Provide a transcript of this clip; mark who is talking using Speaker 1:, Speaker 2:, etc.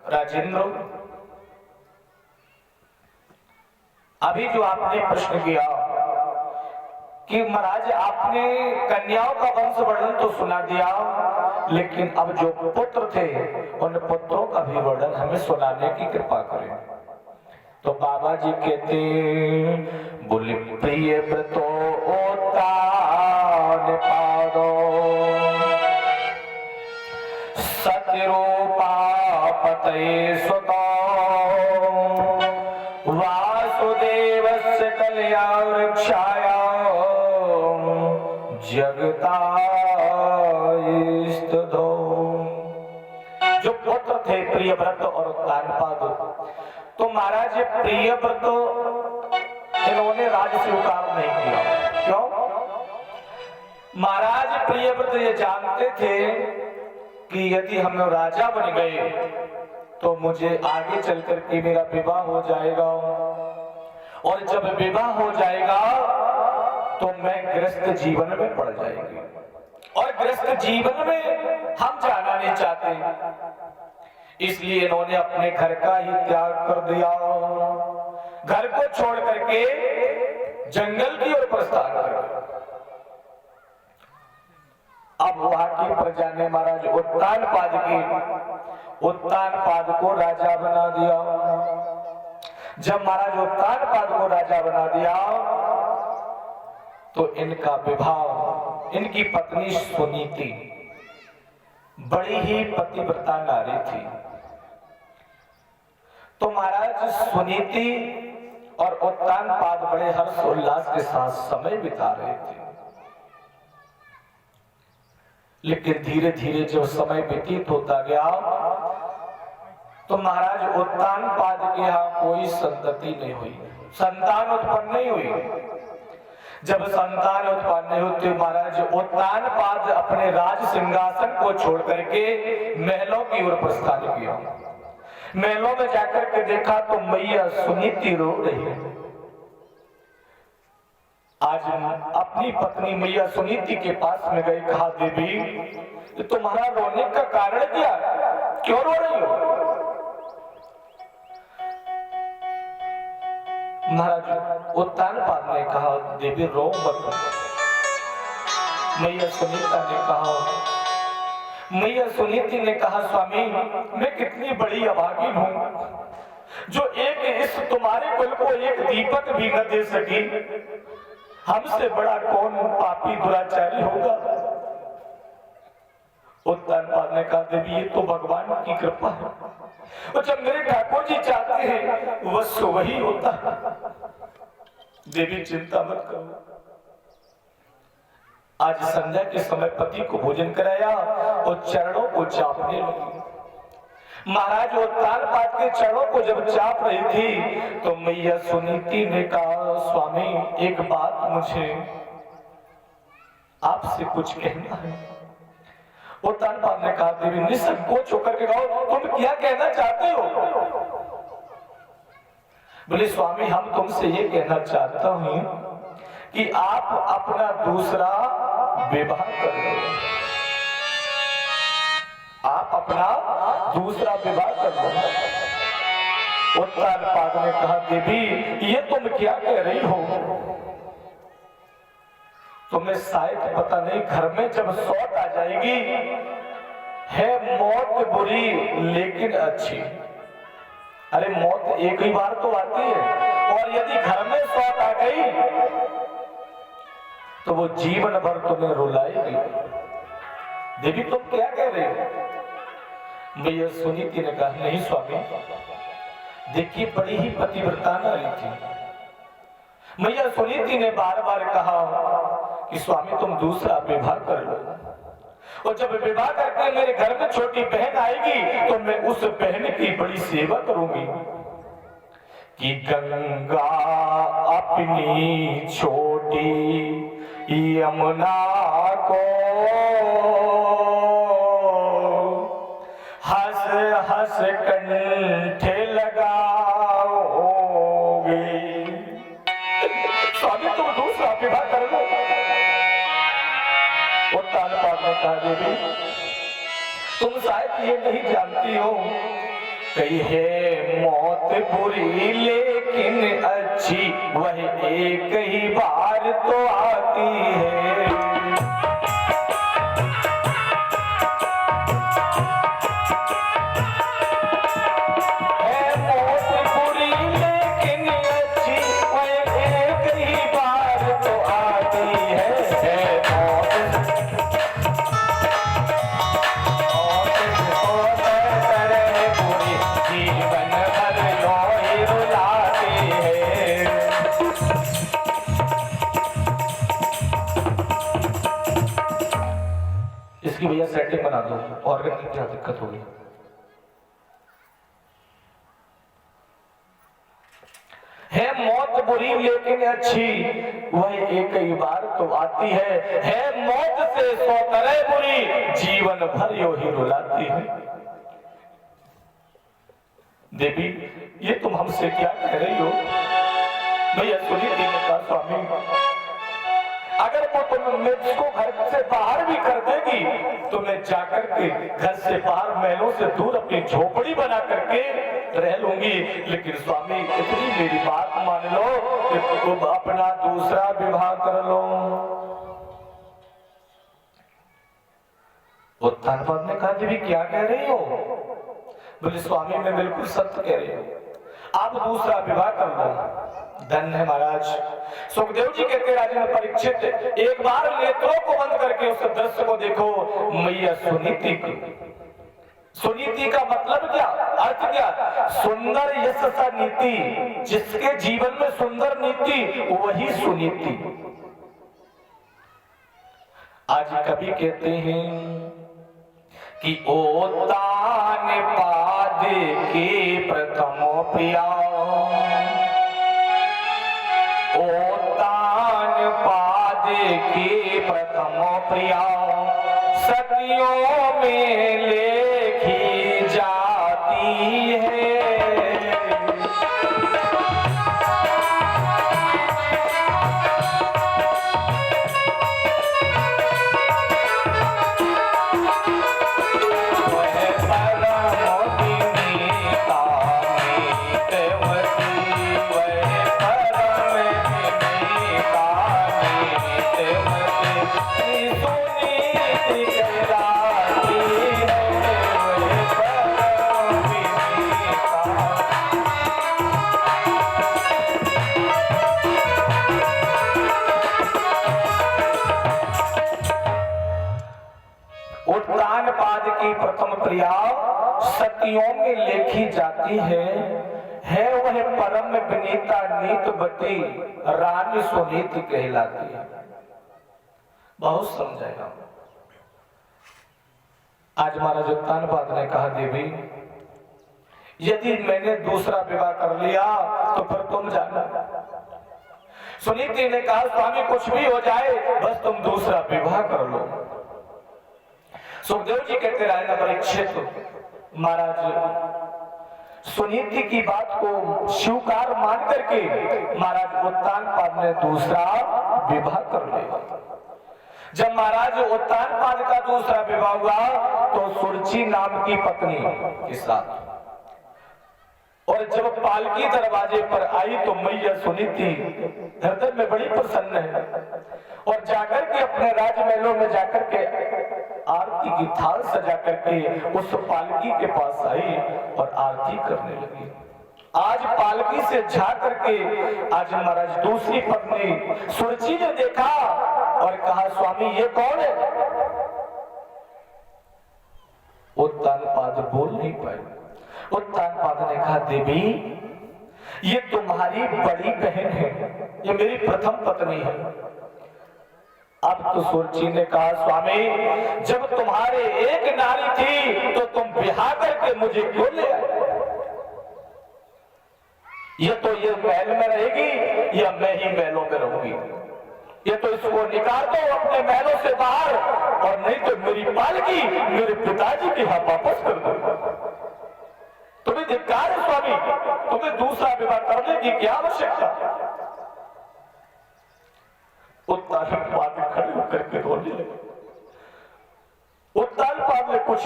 Speaker 1: राजेंद्र, अभी जो आपने प्रश्न किया कि महाराज आपने कन्याओं का वंश वर्णन तो सुना दिया, लेकिन अब जो पुत्र थे उन पुत्रों का भी वर्णन हमें सुनाने की कृपा करें। तो बाबा जी कहते, बोले प्रिय व्रतो ओतान पादो सत्यरूपा पतये स्वतो वासुदेवस्य कल्यावृक्षाय जगतास्तुतो। जो पुत्र थे प्रियव्रत और उत्तानपाद, तो महाराज प्रियव्रत इन्होंने राज स्वीकार नहीं किया। क्यों? महाराज प्रियव्रत ये जानते थे कि यदि हम राजा बन गए तो मुझे आगे चलकर के मेरा विवाह हो जाएगा, और जब विवाह हो जाएगा तो मैं गृहस्थ जीवन में पड़ जाएंगे, और गृहस्थ जीवन में हम जाना नहीं चाहते। इसलिए इन्होंने अपने घर का ही त्याग कर दिया, घर को छोड़ करके जंगल की ओर प्रस्थान कर गए। अब वहां की प्रजा ने महाराज उत्तानपाद को राजा बना दिया। जब महाराज उत्तानपाद को राजा बना दिया तो इनका विवाह, इनकी पत्नी सुनीति बड़ी ही पतिव्रता नारी थी। तो महाराज सुनीति और उत्तानपाद बड़े हर्ष उल्लास के साथ समय बिता रहे थे। लेकिन धीरे धीरे जब समय व्यतीत होता गया तो महाराज उत्तानपाद के यहाँ कोई संतति नहीं हुई, संतान उत्पन्न नहीं हुई। जब संतान उत्पन्न नहीं हुई तो महाराज उत्तानपाद अपने राज सिंहासन को छोड़ करके महलों की ओर प्रस्थान किया। महलों में जाकर के देखा तो मैया सुनीति रो रही है। आज अपनी पत्नी मैया सुनीति के पास में गए, कहा देवी तुम्हारा रोने का कारण क्या, क्यों रो रही हो? महाराज उत्तानपाद ने कहा देवी रो मत। मैया सुनीति ने कहा स्वामी मैं कितनी बड़ी अभागी हूं जो एक इस तुम्हारे कुल को एक दीपक भी न दे सकी। हमसे बड़ा कौन पापी दुराचारी होगा? उत्तानपाद ने कहा देवी ये तो भगवान की कृपा है, और जब मेरे ठाकुर जी चाहते हैं बस वही होता है। देवी चिंता मत करो। आज संध्या के समय पति को भोजन कराया और चरणों को चापने लगी। महाराज उत्तानपाद के चरणों को जब चाप रही थी तो मैया सुनीति ने कहा स्वामी एक बात मुझे आपसे कुछ कहना है। उत्तानपाद ने कहा देवी निसंकोच होकर के कहो तुम क्या कहना चाहते हो? बोले स्वामी हम तुमसे ये कहना चाहता हूं कि आप अपना दूसरा विवाह कर लो। आप अपना दूसरा विवाह कर लो। उत्तानपाद ने कहा देवी ये तुम क्या कह रही हो? तुम्हें शायद पता नहीं घर में जब सौत आ जाएगी है मौत बुरी लेकिन अच्छी। अरे मौत एक ही बार तो आती है, और यदि घर में सौत आ गई तो वो जीवन भर तुम्हें रुलाएगी। देवी तुम क्या कह रहे हो? मैया सुनीति ने कहा नहीं स्वामी देखिए बड़ी ही पतिव्रता नारी थी। मैया सुनीति ने बार बार कहा कि स्वामी तुम दूसरा विवाह कर लो, और जब विवाह करके मेरे घर में छोटी बहन आएगी तो मैं उस बहन की बड़ी सेवा करूंगी। कि गंगा अपनी छोटी यमुना को हंस हंस कंठे लगाओगे। स्वामी तुम दूसरा विवाह कर लो। उत्तानपाद ने कहा देवी तुम शायद ये नहीं जानती हो कही है मौत बुरी लेकिन अच्छी, वह एक ही बार तो आती है। इसकी भैया सेटिंग बना दो, ऑर्गन की क्या दिक्कत होगी। है मौत बुरी लेकिन अच्छी, वह एक ही बार तो आती है मौत से 100 तरह बुरी, जीवन भर यो ही रुलाती है। देवी ये तुम हमसे क्या कह रही हो। भैया सुनी देने का स्वामी, अगर वो तुम मुझको घर से बाहर भी कर देगी तो मैं जाकर के घर से बाहर महलों से दूर अपनी झोपड़ी बना करके रह लूंगी। लेकिन स्वामी इतनी मेरी बात मान लो कि तुम अपना दूसरा विवाह कर लो। उत्तानपाद ने कहा देवी क्या कह रही हो। बोले स्वामी मैं बिल्कुल सत्य कह रही हूँ, आप दूसरा विवाह कर लो। धन्य है महाराज। सुखदेव जी कहते राजेंद्र परीक्षित, एक बार नेत्रों को बंद करके उस दृश्य को देखो। मैया सुनीति की, सुनीति का मतलब क्या, अर्थ क्या, सुंदर यश नीति, जिसके जीवन में सुंदर नीति वही सुनीति। आज कवि कहते हैं कि ओ तान पाद के प्रथम प्रिया, ओ तान पाद के प्रथम प्रिया, सतियों में लेखी जाती है। प्रथम प्रिया सतियों में लेखी जाती है वह परम विनीता नीतवती रानी सुनीति कहलाती है। बहुत समझाया। आज महाराज उत्तानपाद ने कहा देवी यदि मैंने दूसरा विवाह कर लिया तो फिर तुम जाना। सुनीति ने कहा स्वामी कुछ भी हो जाए बस तुम दूसरा विवाह कर लो। सुखदेव जी कहते राजेंद्र परीक्षित महाराज सुनीति की बात को स्वीकार मान करके महाराज उत्तानपाद ने दूसरा विवाह कर लिया। जब महाराज उत्तानपाद का दूसरा विवाह हुआ तो सुरची नाम की पत्नी के साथ, और जब पालकी दरवाजे पर आई तो मैया सुनीति हृदय में बड़ी प्रसन्न है और जाकर के अपने राजमहलों में जाकर के आरती की थाल सजा करके उस पालकी के पास आई और आरती करने लगी। आज पालकी से जा करके आज महाराज दूसरी पत्नी सुरची ने देखा और कहा स्वामी ये कौन है। उत्तानपाद बोल नहीं पाए। उत्तानपाद ने कहा देवी ये तुम्हारी बड़ी बहन है, ये मेरी प्रथम पत्नी है। अब तो सुरची ने कहा स्वामी जब तुम्हारे एक नारी थी तो तुम ब्याह करके मुझे क्यों ले आए। ये तो ये महल में रहेगी या मैं ही महलों में रहूंगी। ये तो इसको निकाल दो अपने महलों से बाहर, और नहीं तो मेरी पालकी मेरे पिताजी के हाथ वापस कर दो। तुम्हें धिक्कार है स्वामी, तुम्हें दूसरा विवाह करने की क्या आवश्यकता। उत्तानपाद खड़े होकर के रोने लगे। उत्तानपाद ने कुछ